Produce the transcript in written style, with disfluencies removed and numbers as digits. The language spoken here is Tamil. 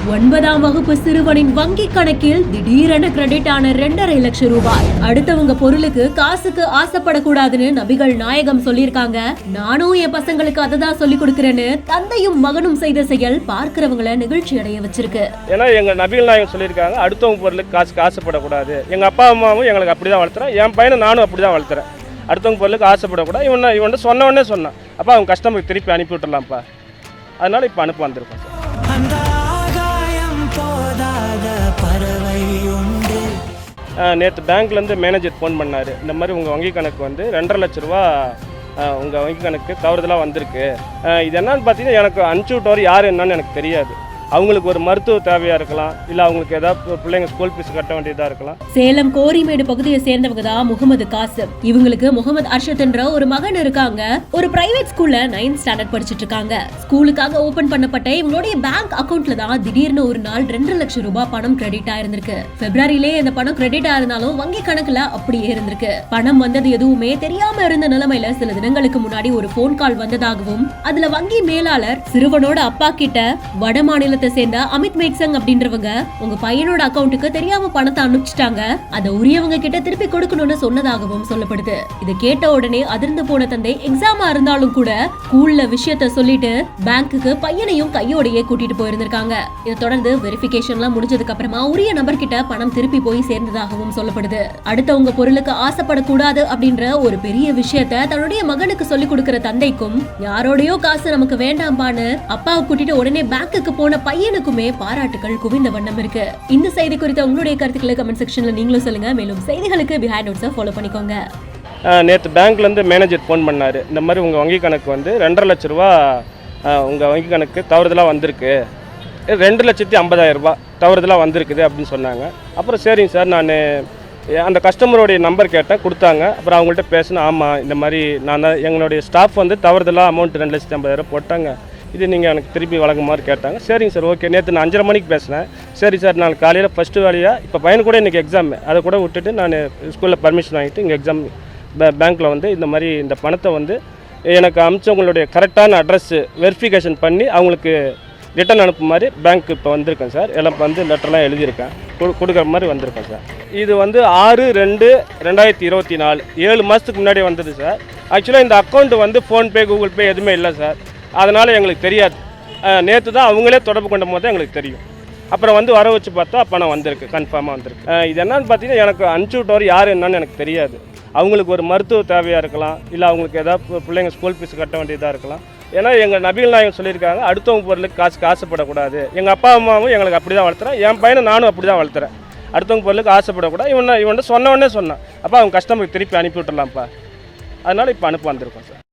9ஆம் வகுப்பு சிறுவனின் வங்கி கணக்கில் திடீரென கிரெடிட் ஆன 2.5 லட்சம் ரூபாய். அடுத்தவங்க பொருளுக்கு காசுக்கு ஆசைப்படக்கூடாதுன்னு நபிகள் நாயகம் சொல்லியிருக்காங்க. நானும் என் பசங்களுக்கு அதை தான் சொல்லி கொடுக்கறேன்னு தந்தையும் மகனும் செய்த செயல் பார்க்கிறவங்களை நிகழ்ச்சி அடைய வச்சிருக்கு. ஏன்னா எங்க நபிகள் நாயகம் சொல்லியிருக்காங்க, அடுத்தவங்க பொருளுக்கு காசுக்கு ஆசைப்படக்கூடாது. எங்க அப்பா அம்மாவும் எங்களுக்கு அப்படிதான் வளர்த்துறேன், என் பையனை நானும் அப்படிதான் வளர்த்துறேன். அடுத்தவங்க பொருளுக்கு ஆசைப்படக்கூடாது. இவன் சொன்ன உடனே சொன்னான், அப்பா அவங்க கஸ்டமருக்கு திருப்பி அனுப்பி விட்டுடலாம்ப்பா. அதனால இப்போ அனுப்ப வந்திருக்கோம் சார். நேற்று பேங்க்லேருந்து மேனேஜர் ஃபோன் பண்ணார், இந்த மாதிரி உங்கள் வங்கி கணக்கு வந்து 2.5 லட்ச ரூபா உங்கள் வங்கி கணக்கு தவறுதலாக வந்திருக்கு. இது என்னன்னு பார்த்தீங்கன்னா எனக்கு அனுப்பிச்சி விட்டவர் யார் என்னன்னு எனக்கு தெரியாது. அவங்களுக்கு ஒரு மருத்துவ தேவையாக இருக்கலாம், இல்லை அவங்களுக்கு ஏதாவது பிள்ளைங்க ஸ்கூல் ஃபீஸ் கட்ட வேண்டியதாக இருக்கலாம். சேலம் கோரிமேடு பகுதியை சேர்ந்தவங்க தான் முகமது காசிம். இவங்களுக்கு முகமது அர்ஷத் என்ற ஒரு மகன் இருக்காங்க. ஒரு பிரைவேட் ஸ்கூல்ல 9th ஸ்டாண்டர்ட் படிச்சிட்டு இருக்காங்க. ஸ்கூலுக்காக ஓபன் பண்ணப்பட்ட இவங்களுடைய பேங்க் அக்கவுண்ட்ல தான் திடீர்னு ஒரு நாள் 2 லட்சம் ரூபாய் பணம் கிரெடிட் ஆயிருந்திருக்கு. பிப்ரவரியிலே இந்த பணம் கிரெடிட் ஆயிருந்தாலும் வங்கி கணக்குல அப்படியே இருந்திருக்கு. பணம் வந்தது எதுவுமே தெரியாம இருந்த நிலைமையில சில தினங்களுக்கு முன்னாடி ஒரு போன் கால் வந்ததாகவும், அதுல வங்கி மேலாளர் சிறுவனோட அப்பா கிட்ட வட மாநில சேர்ந்த அமித் மேக்சங் அப்படின்றவங்க உங்க பையனோட அக்கவுண்ட்டுக்கு தெரியாம பணத்தை அனுப்பிச்சிட்டாங்க, அதை உரியவங்க கிட்ட திருப்பி கொடுக்கணும்னு சொன்னதாகவும் சொல்லப்படுது. இதை கேட்ட உடனே அதிர்ந்து போன தந்தை எக்ஸாமா இருந்தாலும் கூட ஸ்கூல்ல விஷயத்த சொல்லிட்டு பேங்க்குக்கு பையனையும் கையோடையே கூட்டிட்டு போயிருந்திருக்காங்க. இதை தொடர்ந்து வெரிஃபிகேஷன்லாம் முடிஞ்சதுக்கு அப்புறமா உரிய நபர் கிட்ட பணம் திருப்பி போய் சேர்ந்ததாகவும் சொல்லப்படுது. அடுத்தவங்க பொருளுக்கு ஆசைப்படக்கூடாது அப்படின்ற ஒரு பெரிய விஷயத்த தன்னுடைய மகனுக்கு சொல்லி கொடுக்கிற தந்தைக்கும், யாரோடையோ காசு நமக்கு வேண்டாம்பான்னு அப்பாவை கூட்டிட்டு உடனே பேங்க்குக்கு போன பையனுக்குமே பாராட்டுகள் குவிந்த வண்ணம் இருக்கு. இந்த செய்தி குறித்த உங்களுடைய கருத்துக்களை கமெண்ட் செக்ஷன்ல நீங்களும் சொல்லுங்க. மேலும் செய்திகளுக்கு பிஹைண்ட் நோட்ஸை ஃபாலோ பண்ணிக்கோங்க. நேற்று பேங்க்லேருந்து மேனேஜர் ஃபோன் பண்ணார், இந்த மாதிரி உங்கள் வங்கி கணக்கு வந்து 2.5 லட்ச ரூபா உங்கள் வங்கி கணக்கு தவறுதலாக வந்திருக்கு, 2,50,000 ரூபா தவறுதலாக வந்திருக்குது அப்படின்னு சொன்னாங்க. அப்புறம் சரிங்க சார், நான் அந்த கஸ்டமருடைய நம்பர் கேட்டேன், கொடுத்தாங்க. அப்புறம் அவங்கள்ட்ட பேசினேன், ஆமாம் இந்த மாதிரி நான் தான் எங்களுடைய ஸ்டாஃப் வந்து தவறுதலாக அமௌண்ட் 2,50,000 போட்டாங்க, இது நீங்கள் எனக்கு திருப்பி வழங்குமாறு கேட்டாங்க. சரிங்க சார், ஓகே. நேற்று நான் 5:30 மணிக்கு பேசினேன். சரி சார், நான் காலையில் ஃபஸ்ட்டு வேலையாக இப்போ பையனு கூட இன்றைக்கி எக்ஸாம், அதை கூட விட்டுட்டு நான் ஸ்கூலில் பர்மிஷன் வாங்கிட்டு இங்கே எக்ஸாம் பேங்க்கில் வந்து இந்த மாதிரி இந்த பணத்தை வந்து எனக்கு அமிச்சவங்களுடைய கரெக்டான அட்ரஸ் வெரிஃபிகேஷன் பண்ணி அவங்களுக்கு ரிட்டன் அனுப்புமாதிரி பேங்க் இப்போ வந்திருக்கேன் சார். எல்லாம் வந்து லெட்டர்லாம் எழுதியிருக்கேன், கொடுக்குற மாதிரி வந்திருக்கேன் சார். இது வந்து 6/2/2024 7 மாதத்துக்கு முன்னாடி வந்தது சார். ஆக்சுவலாக இந்த அக்கௌண்ட் வந்து ஃபோன்பே கூகுள் பே எதுவுமே இல்லை சார், அதனால் எங்களுக்கு தெரியாது. நேற்று தான் அவங்களே தொடர்பு கொண்ட போது தான் எங்களுக்கு தெரியும். அப்புறம் வந்து வர வச்சு பார்த்தா பணம் வந்திருக்கு, கன்ஃபார்மாக வந்திருக்கு. இது என்னன்னு பார்த்தீங்கன்னா எனக்கு அனுப்பிச்சி விட்டவர் யார் என்னன்னு எனக்கு தெரியாது. அவங்களுக்கு ஒரு மருத்துவ தேவையாக இருக்கலாம், இல்லை அவங்களுக்கு ஏதாவது பிள்ளைங்க ஸ்கூல் ஃபீஸ் கட்ட வேண்டியதாக இருக்கலாம். ஏன்னா எங்கள் நபிகள் நாயகம் சொல்லியிருக்காங்க, அடுத்தவங்க பொருளுக்கு காசுக்கு ஆசைப்படக்கூடாது. எங்கள் அப்பா அம்மாவும் எங்களுக்கு அப்படி தான் வளர்த்துறேன், என் பையனை நானும் அப்படி தான் வளர்த்துறேன். அடுத்தவங்க பொருளுக்கு ஆசைப்படக்கூடாது. இவன் சொன்ன உடனே சொன்னான், அப்பா அவங்க கஸ்டமருக்கு திருப்பி அனுப்பி விட்டுடலாம்ப்பா. அதனால் இப்போ அனுப்ப வந்திருக்கோம் சார்.